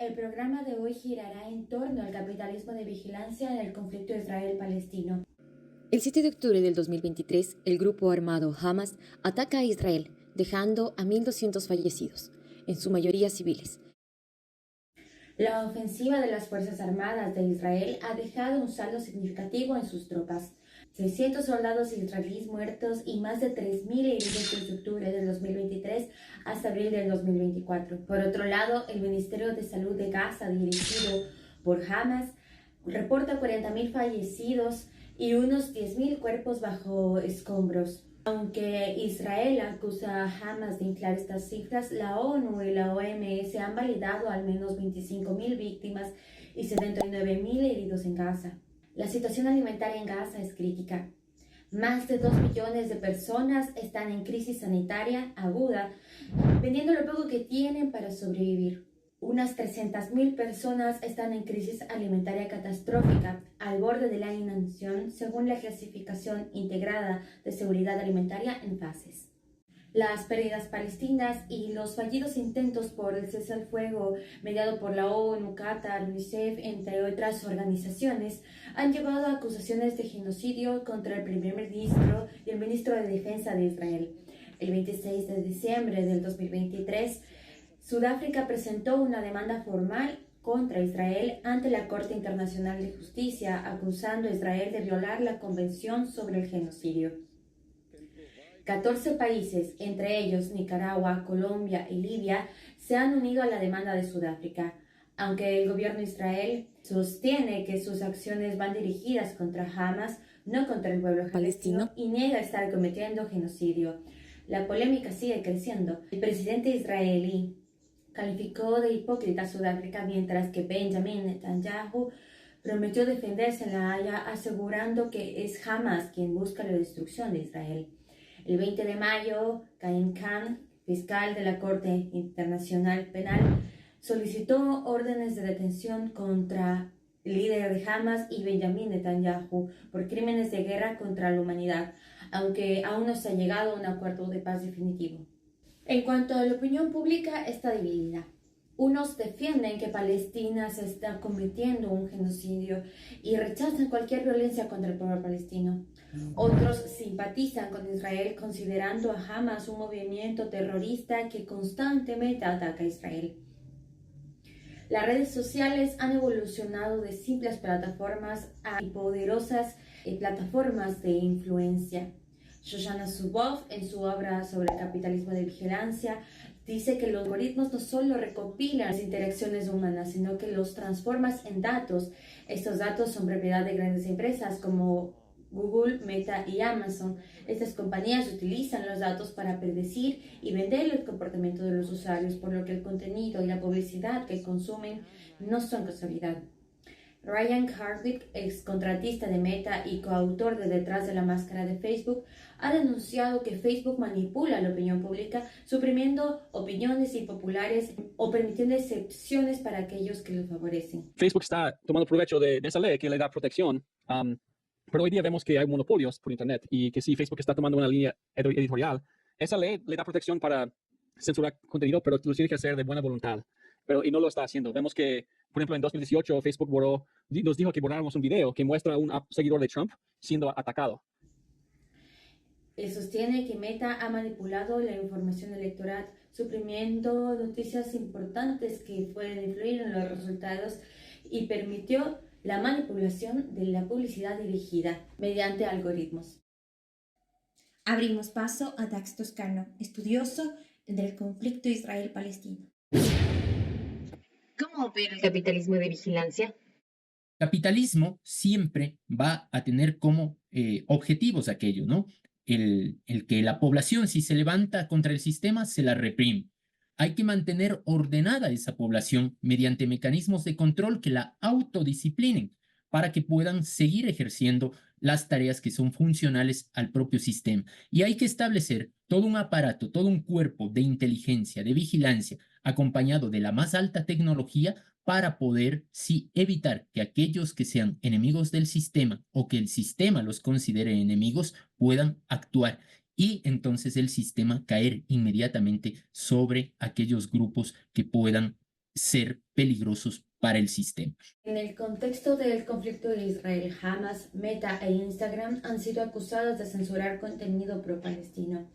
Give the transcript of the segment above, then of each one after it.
El programa de hoy girará en torno al capitalismo de vigilancia en el conflicto Israel-Palestino. El 7 de octubre del 2023, el grupo armado Hamas ataca a Israel, dejando a 1.200 fallecidos, en su mayoría civiles. La ofensiva de las Fuerzas Armadas de Israel ha dejado un saldo significativo en sus tropas. 600 soldados israelíes muertos y más de 3.000 heridos desde octubre del 2023 hasta abril del 2024. Por otro lado, el Ministerio de Salud de Gaza, dirigido por Hamas, reporta 40.000 fallecidos y unos 10.000 cuerpos bajo escombros. Aunque Israel acusa a Hamas de inflar estas cifras, la ONU y la OMS han validado al menos 25.000 víctimas y 79.000 heridos en Gaza. La situación alimentaria en Gaza es crítica. Más de 2 millones de personas están en crisis sanitaria aguda, vendiendo lo poco que tienen para sobrevivir. Unas 300.000 personas están en crisis alimentaria catastrófica, al borde de la inanición, según la clasificación integrada de seguridad alimentaria en fases. Las pérdidas palestinas y los fallidos intentos por el cese al fuego mediado por la ONU, Qatar, UNICEF, entre otras organizaciones, han llevado a acusaciones de genocidio contra el primer ministro y el ministro de Defensa de Israel. El 26 de diciembre del 2023, Sudáfrica presentó una demanda formal contra Israel ante la Corte Internacional de Justicia, acusando a Israel de violar la Convención sobre el Genocidio. 14 países, entre ellos Nicaragua, Colombia y Libia, se han unido a la demanda de Sudáfrica, aunque el gobierno de Israel sostiene que sus acciones van dirigidas contra Hamas, no contra el pueblo palestino, y niega estar cometiendo genocidio. La polémica sigue creciendo. El presidente israelí calificó de hipócrita a Sudáfrica, mientras que Benjamin Netanyahu prometió defenderse en La Haya, asegurando que es Hamas quien busca la destrucción de Israel. El 20 de mayo, Karim Khan, fiscal de la Corte Internacional Penal, solicitó órdenes de detención contra el líder de Hamas y Benjamin Netanyahu por crímenes de guerra contra la humanidad, aunque aún no se ha llegado a un acuerdo de paz definitivo. En cuanto a la opinión pública, está dividida. Unos defienden que Palestina se está cometiendo un genocidio y rechazan cualquier violencia contra el pueblo palestino. Otros simpatizan con Israel, considerando a Hamas un movimiento terrorista que constantemente ataca a Israel. Las redes sociales han evolucionado de simples plataformas a poderosas plataformas de influencia. Shoshana Zuboff, en su obra sobre el capitalismo de vigilancia, dice que los algoritmos no solo recopilan las interacciones humanas, sino que los transforman en datos. Estos datos son propiedad de grandes empresas como Google, Meta y Amazon. Estas compañías utilizan los datos para predecir y vender el comportamiento de los usuarios, por lo que el contenido y la publicidad que consumen no son casualidad. Ryan Hardwick, ex contratista de Meta y coautor de Detrás de la Máscara de Facebook, ha denunciado que Facebook manipula la opinión pública, suprimiendo opiniones impopulares o permitiendo excepciones para aquellos que lo favorecen. Facebook está tomando provecho de esa ley que le da protección, pero hoy día vemos que hay monopolios por Internet y que si Facebook está tomando una línea editorial, esa ley le da protección para censurar contenido, pero lo tiene que hacer de buena voluntad. Y no lo está haciendo. Vemos que, por ejemplo, en 2018 Facebook nos dijo que borráramos un video que muestra a un seguidor de Trump siendo atacado. Él sostiene que Meta ha manipulado la información electoral, suprimiendo noticias importantes que pueden influir en los resultados y permitió la manipulación de la publicidad dirigida mediante algoritmos. Abrimos paso a Dax Toscano, estudioso del conflicto Israel-Palestino. ¿Cómo opera el capitalismo de vigilancia? Capitalismo siempre va a tener como objetivos aquello, ¿no? El que la población, si se levanta contra el sistema, se la reprime. Hay que mantener ordenada esa población mediante mecanismos de control que la autodisciplinen para que puedan seguir ejerciendo las tareas que son funcionales al propio sistema. Y hay que establecer todo un aparato, todo un cuerpo de inteligencia, de vigilancia, acompañado de la más alta tecnología para poder, sí, evitar que aquellos que sean enemigos del sistema o que el sistema los considere enemigos puedan actuar y entonces el sistema caer inmediatamente sobre aquellos grupos que puedan ser peligrosos para el sistema. En el contexto del conflicto de Israel-Hamas, Meta e Instagram han sido acusados de censurar contenido pro-palestino.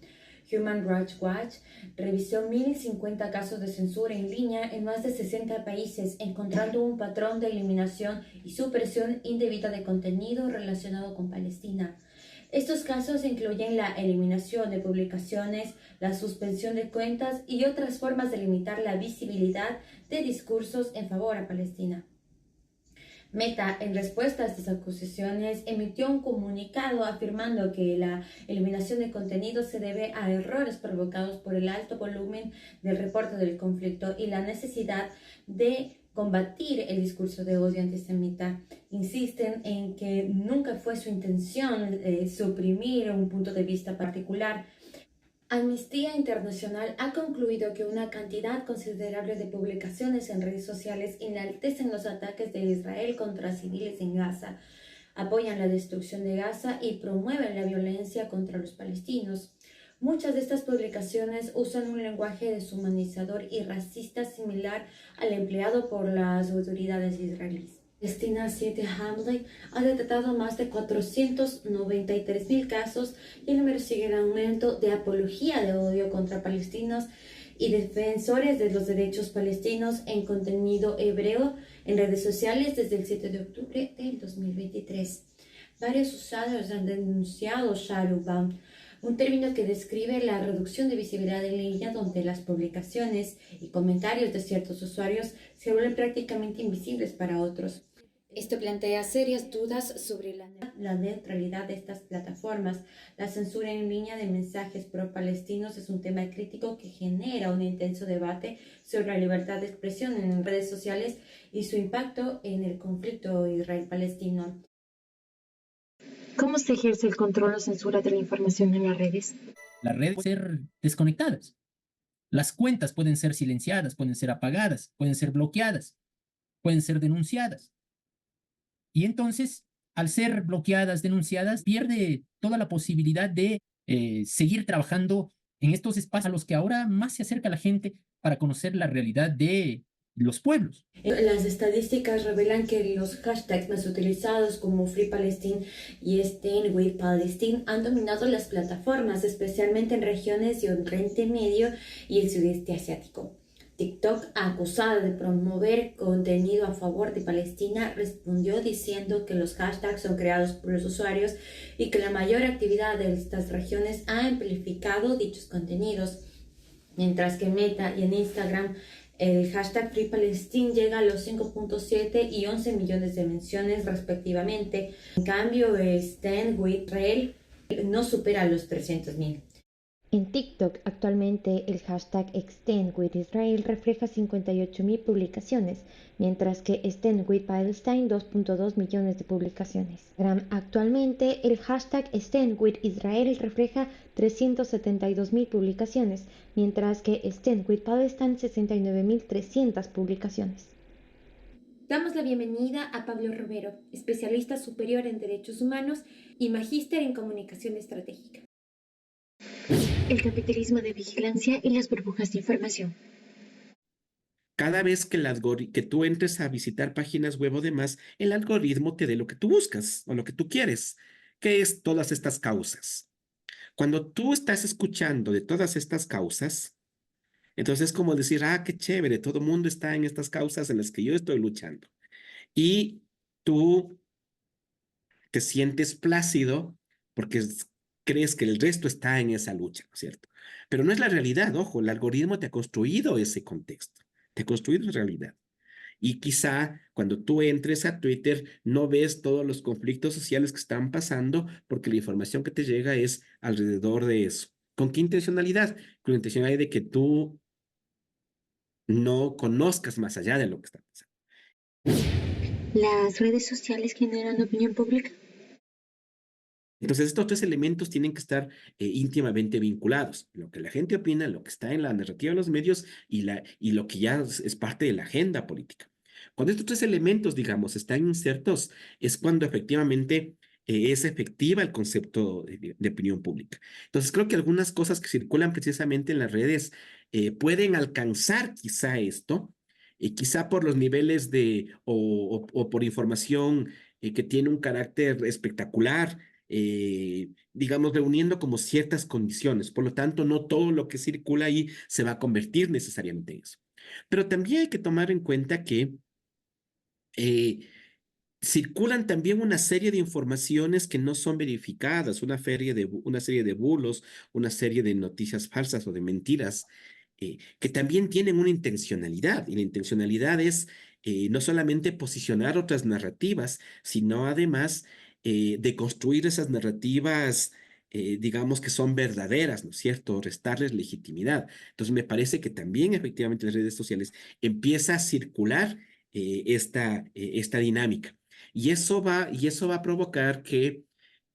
Human Rights Watch revisó 1.050 casos de censura en línea en más de 60 países, encontrando un patrón de eliminación y supresión indebida de contenido relacionado con Palestina. Estos casos incluyen la eliminación de publicaciones, la suspensión de cuentas y otras formas de limitar la visibilidad de discursos en favor a Palestina. Meta, en respuesta a estas acusaciones, emitió un comunicado afirmando que la eliminación de contenido se debe a errores provocados por el alto volumen del reporte del conflicto y la necesidad de combatir el discurso de odio antisemita. Insisten en que nunca fue su intención suprimir un punto de vista particular. Amnistía Internacional ha concluido que una cantidad considerable de publicaciones en redes sociales enaltecen los ataques de Israel contra civiles en Gaza, apoyan la destrucción de Gaza y promueven la violencia contra los palestinos. Muchas de estas publicaciones usan un lenguaje deshumanizador y racista similar al empleado por las autoridades israelíes. Palestina 7 Hamlet ha detectado más de 493.000 casos y el número sigue en aumento de apología de odio contra palestinos y defensores de los derechos palestinos en contenido hebreo en redes sociales desde el 7 de octubre del 2023. Varios usuarios han denunciado shadowban, un término que describe la reducción de visibilidad en línea donde las publicaciones y comentarios de ciertos usuarios se vuelven prácticamente invisibles para otros. Esto plantea serias dudas sobre la neutralidad de estas plataformas. La censura en línea de mensajes pro-palestinos es un tema crítico que genera un intenso debate sobre la libertad de expresión en redes sociales y su impacto en el conflicto Israel-Palestino. ¿Cómo se ejerce el control o censura de la información en las redes? Las redes pueden ser desconectadas. Las cuentas pueden ser silenciadas, pueden ser apagadas, pueden ser bloqueadas, pueden ser denunciadas. Y entonces, al ser bloqueadas, denunciadas, pierde toda la posibilidad de seguir trabajando en estos espacios a los que ahora más se acerca la gente para conocer la realidad de los pueblos. Las estadísticas revelan que los hashtags más utilizados como Free Palestine y Stand with Palestine han dominado las plataformas, especialmente en regiones de Oriente Medio y el sudeste asiático. TikTok, acusada de promover contenido a favor de Palestina, respondió diciendo que los hashtags son creados por los usuarios y que la mayor actividad de estas regiones ha amplificado dichos contenidos, mientras que Meta y en Instagram el hashtag Free Palestine llega a los 5.7 y 11 millones de menciones respectivamente. En cambio, el Stand with Israel no supera los 300.000. En TikTok, actualmente el hashtag #StandWithIsrael refleja 58.000 publicaciones, mientras que Stand with Palestine 2.2 millones de publicaciones. Actualmente el hashtag #StandWithIsrael refleja 372.000 publicaciones, mientras que Stand with Palestine 69.300 publicaciones. Damos la bienvenida a Pablo Romero, especialista superior en derechos humanos y magíster en comunicación estratégica. El capitalismo de vigilancia y las burbujas de información. Cada vez que, que tú entres a visitar páginas web o demás, el algoritmo te dé lo que tú buscas o lo que tú quieres, que es todas estas causas. Cuando tú estás escuchando de todas estas causas, entonces es como decir, qué chévere, todo el mundo está en estas causas en las que yo estoy luchando. Y tú te sientes plácido porque crees que el resto está en esa lucha, ¿no es cierto? Pero no es la realidad, ojo, el algoritmo te ha construido ese contexto, te ha construido esa realidad. Y quizá cuando tú entres a Twitter no ves todos los conflictos sociales que están pasando porque la información que te llega es alrededor de eso. ¿Con qué intencionalidad? Con la intencionalidad de que tú no conozcas más allá de lo que está pasando. ¿Las redes sociales generan opinión pública? Entonces, estos tres elementos tienen que estar íntimamente vinculados. Lo que la gente opina, lo que está en la narrativa de los medios y lo que ya es parte de la agenda política. Cuando estos tres elementos, digamos, están insertos, es cuando efectivamente es efectiva el concepto de opinión pública. Entonces, creo que algunas cosas que circulan precisamente en las redes pueden alcanzar quizá esto, quizá por los niveles o por información que tiene un carácter espectacular, digamos, reuniendo como ciertas condiciones. Por lo tanto, no todo lo que circula ahí se va a convertir necesariamente en eso. Pero también hay que tomar en cuenta que eh, circulan también una serie de informaciones que no son verificadas, una serie de bulos, una serie de noticias falsas o de mentiras, que también tienen una intencionalidad. Y la intencionalidad es no solamente posicionar otras narrativas, sino además de construir esas narrativas, digamos que son verdaderas, ¿no es cierto? Restarles legitimidad. Entonces me parece que también efectivamente en las redes sociales empieza a circular esta dinámica. Y eso va a provocar que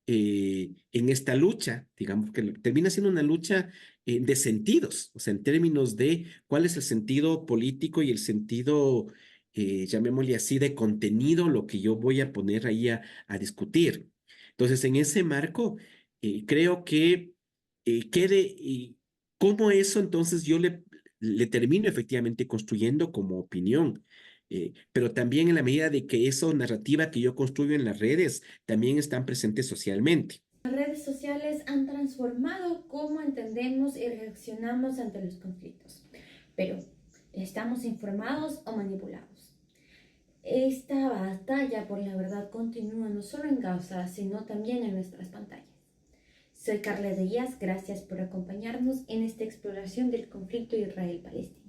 en esta lucha, digamos que termina siendo una lucha de sentidos, o sea, en términos de cuál es el sentido político y el sentido, llamémosle así, de contenido, lo que yo voy a poner ahí a discutir. Entonces, en ese marco, creo que quede, cómo eso entonces yo le termino efectivamente construyendo como opinión. Pero también en la medida de que esa narrativa que yo construyo en las redes también están presentes socialmente. Las redes sociales han transformado cómo entendemos y reaccionamos ante los conflictos. Pero, ¿estamos informados o manipulados? Esta batalla por la verdad continúa no solo en Gaza, sino también en nuestras pantallas. Soy Carla Díaz, gracias por acompañarnos en esta exploración del conflicto Israel-Palestina.